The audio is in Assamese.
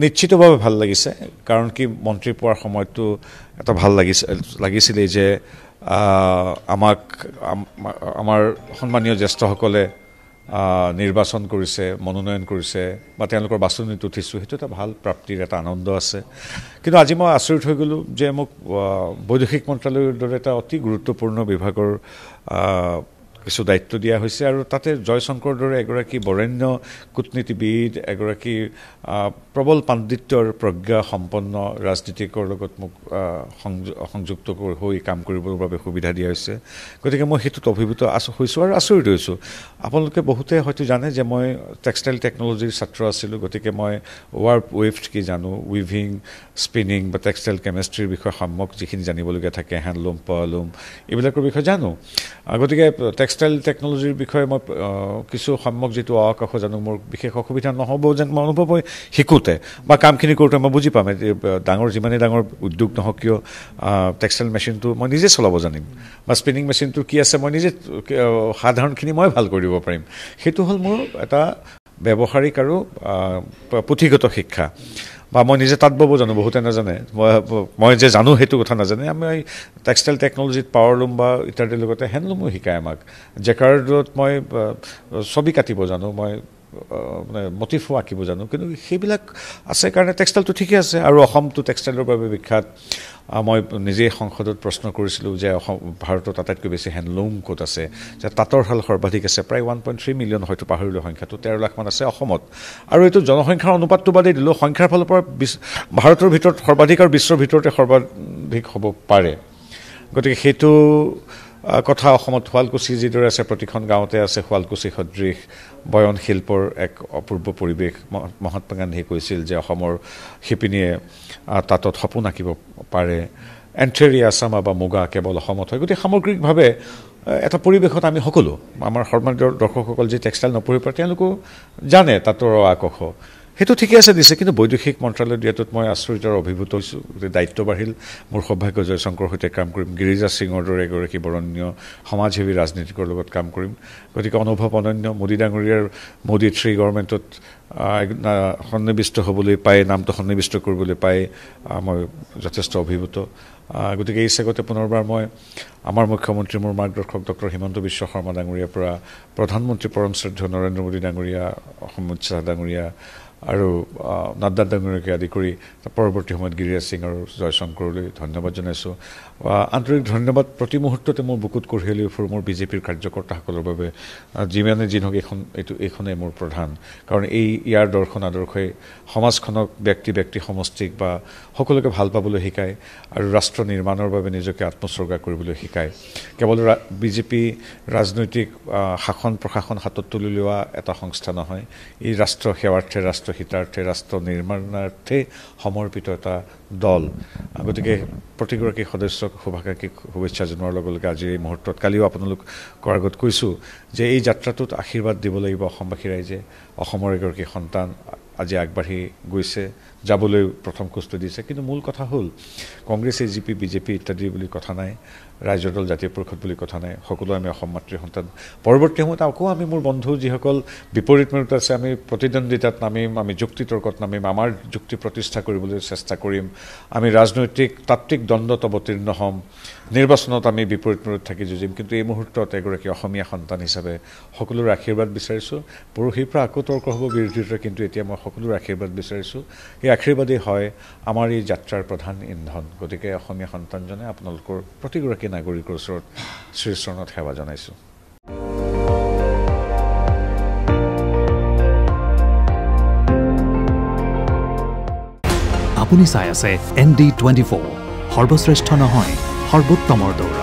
নিশ্চিতভাৱে ভাল লাগিছে কাৰণ কি মন্ত্ৰী পোৱাৰ সময়তো এটা ভাল লাগিছিলে যে আমাৰ সন্মানীয় জ্যেষ্ঠসকলে নিৰ্বাচন কৰিছে মনোনয়ন কৰিছে বা তেওঁলোকৰ বাছনিত উঠিছোঁ সেইটো এটা ভাল প্ৰাপ্তিৰ এটা আনন্দ আছে কিন্তু আজি মই আচৰিত হৈ গ'লোঁ যে মোক বৈদেশিক মন্ত্ৰালয়ৰ দৰে এটা অতি গুৰুত্বপূৰ্ণ বিভাগৰ কিছু দায়িত্ব দিয়া হৈছে আৰু তাতে জয়শংকৰ দৰে এগৰাকী বৰেণ্য কূটনীতিবিদ এগৰাকী প্ৰবল পাণ্ডিত্যৰ প্ৰজ্ঞা সম্পন্ন ৰাজনীতিকৰ লগত মোক সংযুক্ত হৈ কাম কৰিবৰ বাবে সুবিধা দিয়া হৈছে গতিকে মই সেইটোত অভিভূত হৈছোঁ আৰু আচৰিত হৈছোঁ আপোনালোকে বহুতে হয়তো জানে যে মই টেক্সটাইল টেকন'লজিৰ ছাত্ৰ আছিলোঁ গতিকে মই ৱাৰ্প ৱেফ্ট কি জানো উইভিং স্পিনিং বা টেক্সটাইল কেমেষ্ট্ৰিৰ বিষয়ে সম্যক যিখিনি জানিবলগীয়া থাকে হেণ্ডলুম পাৱাৰলুম এইবিলাকৰ বিষয়ে জানো গতিকে টেক্সটাইল টেকন'লজিৰ বিষয়ে মই কিছু সম্যক যিটো আকাশ জানো মোৰ বিশেষ অসুবিধা নহ'ব যেন মই অনুভৱ হয় শিকোঁতে বা কামখিনি কৰোঁতে মই বুজি পাম যিমানেই ডাঙৰ উদ্যোগ নহওক কিয় টেক্সটাইল মেচিনটো মই নিজে চলাব জানিম বা স্পিনিং মেচিনটো কি আছে মই নিজে সাধাৰণখিনি মই ভাল কৰিব পাৰিম সেইটো হ'ল মোৰ এটা ব্যৱহাৰিক আৰু পুথিগত শিক্ষা বা মই নিজে তাঁত বব জানো বহুতে নাজানে মই যে জানো সেইটো কথা নাজানে আমি টেক্সটাইল টেকন'লজিত পাৱাৰলুম বা ইত্যাদিৰ লগতে হেণ্ডলুমো শিকায় আমাক জেকাৰ্ডত মই ছবি কাটিব জানো মই মানে মটিফো আঁকিব জানো কিন্তু সেইবিলাক আছে কাৰণে টেক্সটাইলটো ঠিকে আছে আৰু অসমটো টেক্সটাইলৰ বাবে বিখ্যাত মই নিজেই সংসদত প্ৰশ্ন কৰিছিলোঁ যে ভাৰতত আটাইতকৈ বেছি হেণ্ডলুম ক'ত আছে যে তাঁতৰ শাল সৰ্বাধিক আছে প্ৰায় 1.3 মিলিয়ন হয়তো পাহৰিলোঁ সংখ্যাটো 13 লাখমান আছে অসমত আৰু এইটো জনসংখ্যাৰ অনুপাতটো বাদেই দিলোঁ সংখ্যাৰ ফালৰ পৰা ভাৰতৰ ভিতৰত সৰ্বাধিক আৰু বিশ্বৰ ভিতৰতে সৰ্বাধিক হ'ব পাৰে গতিকে সেইটো কথা অসমত শুৱালকুছি যিদৰে আছে প্ৰতিখন গাঁৱতে আছে শুৱালকুছি সদৃশ বয়ন শিল্পৰ এক অপূৰ্ব পৰিৱেশ মহাত্মা গান্ধীয়ে কৈছিল যে অসমৰ শিপিনীয়ে তাঁতত সপোন আঁকিব পাৰে এণ্ঠেৰি আছামা বা মুগা কেৱল অসমত হয় গতিকে সামগ্ৰিকভাৱে এটা পৰিৱেশত আমি সকলো আমাৰ সন্মানিত দৰ্শকসকল যি টেক্সটাইল নপঢ়িব পাৰে তেওঁলোকো জানে তাঁতৰ আকাশ সেইটো ঠিকে আছে দিছে কিন্তু বৈদেশিক মন্ত্ৰালয় দিয়াটোত মই আচৰিত আৰু অভিভূত হৈছোঁ দায়িত্ব বাঢ়িল মোৰ সৌভাগ্য জয়শংকৰ সৈতে কাম কৰিম গিৰিজা সিঙৰ দৰে এগৰাকী বৰণ্য সমাজসেৱী ৰাজনীতিকৰ লগত কাম কৰিম গতিকে অনুভৱ অনন্য মোদী ডাঙৰীয়াৰ মোদী 3 গভৰ্ণমেণ্টত সন্নিৱিষ্ট হ'বলৈ পাই নামটো সন্নিৱিষ্ট কৰিবলৈ পাই মই যথেষ্ট অভিভূত গতিকে এই চেগতে পুনৰবাৰ মই আমাৰ মুখ্যমন্ত্ৰী মোৰ মাৰ্গদৰ্শক ডক্টৰ হিমন্ত বিশ্ব শৰ্মা ডাঙৰীয়াৰ পৰা প্ৰধানমন্ত্ৰী পৰম শ্ৰদ্ধেয় নৰেন্দ্ৰ মোদী ডাঙৰীয়া অমিত শ্বাহ ডাঙৰীয়া আৰু নাড্ডা ডাঙৰীয়াকে আদি কৰি পৰৱৰ্তী সময়ত গিৰিৰাজ সিং আৰু জয়শংকৰলৈ ধন্যবাদ জনাইছোঁ আন্তৰিক ধন্যবাদ প্ৰতি মুহূৰ্ততে মোৰ বুকুত কঢ়িয়ালি ফুৰ মোৰ বিজেপিৰ কাৰ্যকৰ্তাসকলৰ বাবে যিমানে যি নহওক এইখনেই মোৰ প্ৰধান কাৰণ ইয়াৰ দৰ্শন আদৰ্শই সমাজখনক ব্যক্তি সমষ্টিক বা সকলোকে ভাল পাবলৈ শিকায় আৰু ৰাষ্ট্ৰ নিৰ্মাণৰ বাবে নিজকে আত্মোৎসৰ্গা কৰিবলৈ শিকায় কেৱল বিজেপি ৰাজনৈতিক শাসন প্ৰশাসন হাতত তুলি লোৱা এটা সংস্থা নহয় ই ৰাষ্ট্ৰ সেৱাৰ্থে ৰাষ্ট্ৰ হিতাৰ্থে ৰাষ্ট্ৰ নিৰ্মাণাৰ্থে সমৰ্পিত এটা দল গতিকে প্ৰতিগৰাকী সদস্যক শুভাকাংক্ষীক শুভেচ্ছা জনোৱাৰ লগে লগে আজিৰ এই মুহূৰ্তত কালিও আপোনালোকৰ আগত কৈছোঁ যে এই যাত্ৰাটোত আশীৰ্বাদ দিব লাগিব অসমবাসী ৰাইজে অসমৰ এগৰাকী সন্তান আজি আগবাঢ়ি গৈছে যাবলৈ প্ৰথম খোজটো দিছে কিন্তু মূল কথা হ'ল কংগ্ৰেছ AGP বিজেপি ইত্যাদি বুলি কথা নাই ৰাজ্যৰ দল জাতীয় পৰিষদ বুলি কথা নাই সকলো আমি অসম মাতৃ সন্তান পৰৱৰ্তী সময়ত আকৌ আমি মোৰ বন্ধু যিসকল বিপৰীত মেৰুত আছে আমি প্ৰতিদ্বন্দ্বিতাত নামিম আমি যুক্তিতৰ্কত নামিম আমাৰ যুক্তি প্ৰতিষ্ঠা কৰিবলৈ চেষ্টা কৰিম আমি ৰাজনৈতিক তাত্ত্বিক দ্বন্দ্বত অৱতীৰ্ণ হ'ম নিৰ্বাচনত আমি বিপৰীত মেৰুত থাকি যুঁজিম কিন্তু এই মুহূৰ্তত এগৰাকী অসমীয়া সন্তান হিচাপে সকলোৰে আশীৰ্বাদ বিচাৰিছোঁ পৰহিৰ পৰা আকৌ তৰ্ক হ'ব বিৰোধীৰ কিন্তু এতিয়া মই সকলোৰে আশীৰ্বাদ বিচাৰিছোঁ এই আশীৰ্বাদেই হয় আমাৰ এই যাত্ৰাৰ প্ৰধান ইন্ধন গতিকে অসমীয়া সন্তানজনে আপোনালোকৰ প্ৰতিগৰাকী নাগৰিকৰ ওচৰত শ্ৰীচৰণত সেৱা জনাইছোঁ আপুনি চাই আছে ND24 সৰ্বশ্ৰেষ্ঠ নহয় সৰ্বোত্তমৰ দৌৰ